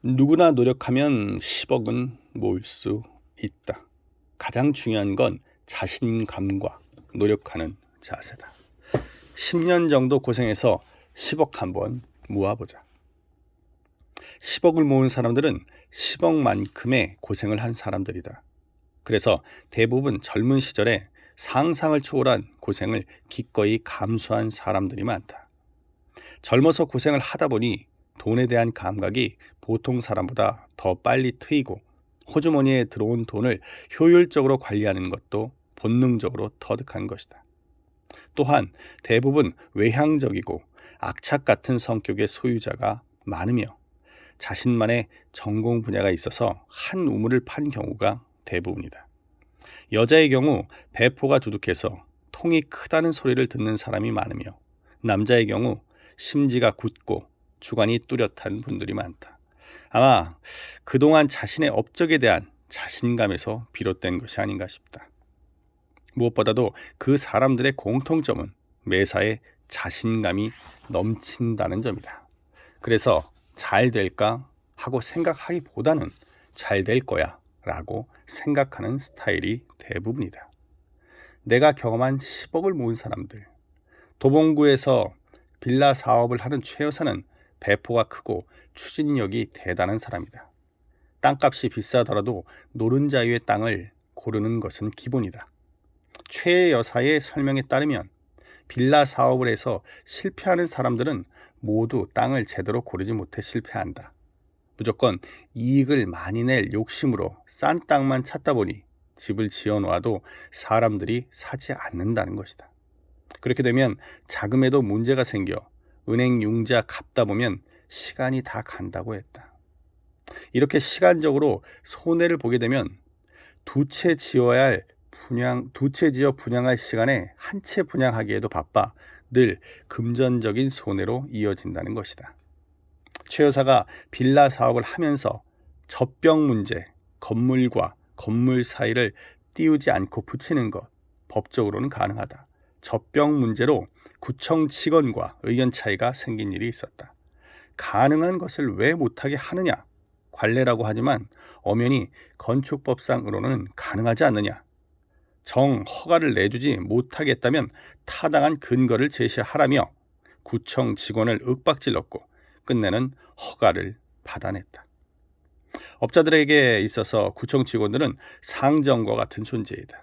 누구나 노력하면 10억은 모을 수 있다. 가장 중요한 건 자신감과 노력하는 자세다. 10년 정도 고생해서 10억 한번 모아보자. 10억을 모은 사람들은 10억만큼의 고생을 한 사람들이다. 그래서 대부분 젊은 시절에 상상을 초월한 고생을 기꺼이 감수한 사람들이 많다. 젊어서 고생을 하다 보니 돈에 대한 감각이 보통 사람보다 더 빨리 트이고 호주머니에 들어온 돈을 효율적으로 관리하는 것도 본능적으로 터득한 것이다. 또한 대부분 외향적이고 악착 같은 성격의 소유자가 많으며 자신만의 전공 분야가 있어서 한 우물을 판 경우가 대부분이다. 여자의 경우 배포가 두둑해서 통이 크다는 소리를 듣는 사람이 많으며 남자의 경우 심지가 굳고 주관이 뚜렷한 분들이 많다. 아마 그동안 자신의 업적에 대한 자신감에서 비롯된 것이 아닌가 싶다. 무엇보다도 그 사람들의 공통점은 매사에 자신감이 넘친다는 점이다. 그래서 잘 될까 하고 생각하기보다는 잘 될 거야 라고 생각하는 스타일이 대부분이다. 내가 경험한 10억을 모은 사람들, 도봉구에서 빌라 사업을 하는 최 여사는 배포가 크고 추진력이 대단한 사람이다. 땅값이 비싸더라도 노른자위의 땅을 고르는 것은 기본이다. 최 여사의 설명에 따르면 빌라 사업을 해서 실패하는 사람들은 모두 땅을 제대로 고르지 못해 실패한다. 무조건 이익을 많이 낼 욕심으로 싼 땅만 찾다 보니 집을 지어놓아도 사람들이 사지 않는다는 것이다. 그렇게 되면 자금에도 문제가 생겨 은행 융자 갚다 보면 시간이 다 간다고 했다. 이렇게 시간적으로 손해를 보게 되면 두 채 지어 분양할 시간에 한 채 분양하기에도 바빠 늘 금전적인 손해로 이어진다는 것이다. 최 여사가 빌라 사업을 하면서 젖병 문제, 건물과 건물 사이를 띄우지 않고 붙이는 것, 법적으로는 가능하다. 젖병 문제로 구청 직원과 의견 차이가 생긴 일이 있었다. 가능한 것을 왜 못하게 하느냐? 관례라고 하지만 엄연히 건축법상으로는 가능하지 않느냐? 허가를 내주지 못하겠다면 타당한 근거를 제시하라며 구청 직원을 윽박질렀고 끝내는 허가를 받아냈다. 업자들에게 있어서 구청 직원들은 상정과 같은 존재이다.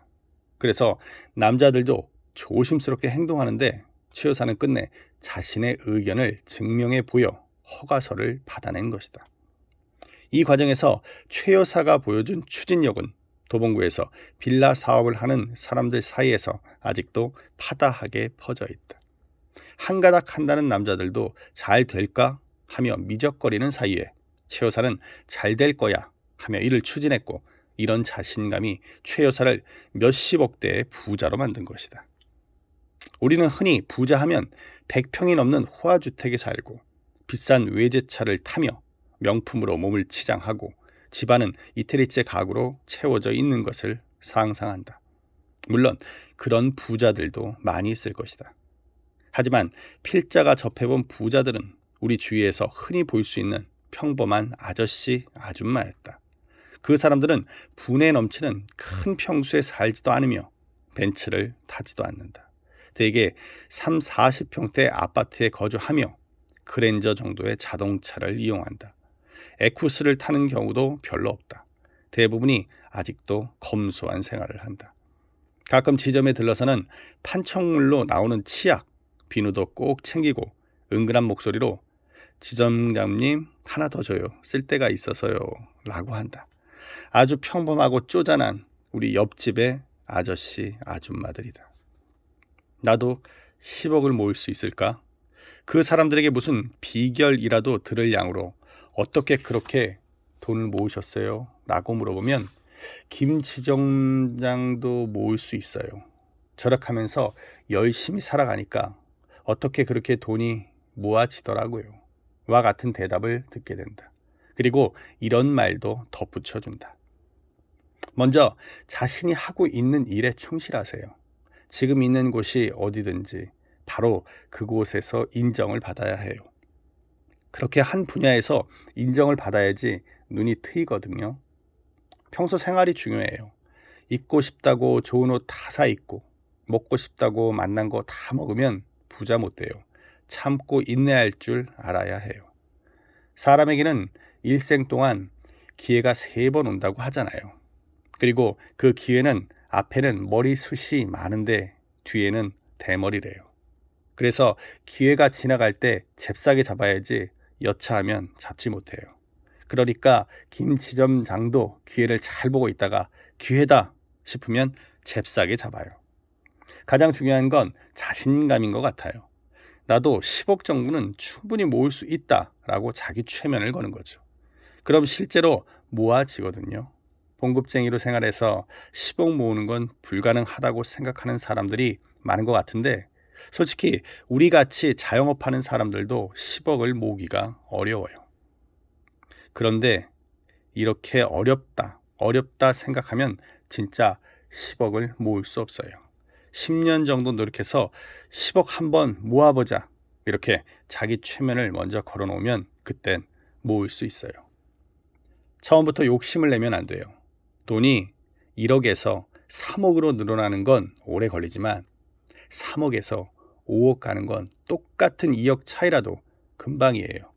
그래서 남자들도 조심스럽게 행동하는데 최 여사는 끝내 자신의 의견을 증명해 보여 허가서를 받아낸 것이다. 이 과정에서 최 여사가 보여준 추진력은 도봉구에서 빌라 사업을 하는 사람들 사이에서 아직도 파다하게 퍼져 있다. 한가닥 한다는 남자들도 잘 될까 하며 미적거리는 사이에 최 여사는 잘 될 거야 하며 이를 추진했고 이런 자신감이 최 여사를 몇십억대의 부자로 만든 것이다. 우리는 흔히 부자하면 100평이 넘는 호화주택에 살고 비싼 외제차를 타며 명품으로 몸을 치장하고 집안은 이태리째 가구로 채워져 있는 것을 상상한다. 물론 그런 부자들도 많이 있을 것이다. 하지만 필자가 접해본 부자들은 우리 주위에서 흔히 볼 수 있는 평범한 아저씨, 아줌마였다. 그 사람들은 분에 넘치는 큰 평수에 살지도 않으며 벤츠를 타지도 않는다. 대개 3, 40평대 아파트에 거주하며 그랜저 정도의 자동차를 이용한다. 에쿠스를 타는 경우도 별로 없다. 대부분이 아직도 검소한 생활을 한다. 가끔 지점에 들러서는 판촉물로 나오는 치약, 비누도 꼭 챙기고 은근한 목소리로 지점장님 하나 더 줘요. 쓸 데가 있어서요. 라고 한다. 아주 평범하고 쪼잔한 우리 옆집의 아저씨, 아줌마들이다. 나도 10억을 모을 수 있을까? 그 사람들에게 무슨 비결이라도 들을 양으로 어떻게 그렇게 돈을 모으셨어요? 라고 물어보면 김 지점장도 모을 수 있어요. 절약하면서 열심히 살아가니까 어떻게 그렇게 돈이 모아지더라고요. 와 같은 대답을 듣게 된다. 그리고 이런 말도 덧붙여준다. 먼저 자신이 하고 있는 일에 충실하세요. 지금 있는 곳이 어디든지 바로 그곳에서 인정을 받아야 해요. 그렇게 한 분야에서 인정을 받아야지 눈이 트이거든요. 평소 생활이 중요해요. 입고 싶다고 좋은 옷 다 사 입고 먹고 싶다고 맛난 거 다 먹으면 부자 못 돼요. 참고 인내할 줄 알아야 해요. 사람에게는 일생 동안 기회가 3번 온다고 하잖아요. 그리고 그 기회는 앞에는 머리숱이 많은데 뒤에는 대머리래요. 그래서 기회가 지나갈 때 잽싸게 잡아야지 여차하면 잡지 못해요. 그러니까 김지점장도 기회를 잘 보고 있다가 기회다 싶으면 잽싸게 잡아요. 가장 중요한 건 자신감인 것 같아요. 나도 10억 정도는 충분히 모을 수 있다라고 자기 최면을 거는 거죠. 그럼 실제로 모아지거든요. 봉급쟁이로 생활해서 10억 모으는 건 불가능하다고 생각하는 사람들이 많은 것 같은데 솔직히 우리같이 자영업하는 사람들도 10억을 모으기가 어려워요. 그런데 이렇게 어렵다 생각하면 진짜 10억을 모을 수 없어요. 10년 정도 노력해서 10억 한번 모아보자. 이렇게 자기 최면을 먼저 걸어놓으면 그땐 모을 수 있어요. 처음부터 욕심을 내면 안 돼요. 돈이 1억에서 3억으로 늘어나는 건 오래 걸리지만 3억에서 5억 가는 건 똑같은 2억 차이라도 금방이에요.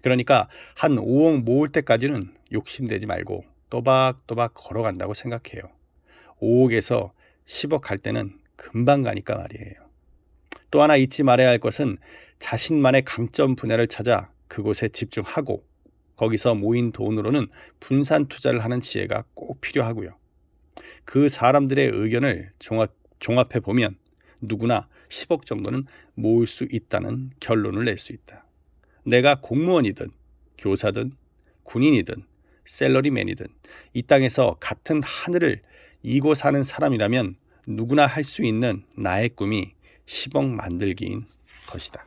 그러니까 한 5억 모을 때까지는 욕심내지 말고 또박또박 걸어간다고 생각해요. 5억에서 10억 갈 때는 금방 가니까 말이에요. 또 하나 잊지 말아야 할 것은 자신만의 강점 분야를 찾아 그곳에 집중하고 거기서 모인 돈으로는 분산 투자를 하는 지혜가 꼭 필요하고요. 그 사람들의 의견을 종합해 보면 누구나 10억 정도는 모을 수 있다는 결론을 낼 수 있다. 내가 공무원이든 교사든 군인이든 샐러리맨이든 이 땅에서 같은 하늘을 이고 사는 사람이라면 누구나 할 수 있는 나의 꿈이 10억 만들기인 것이다.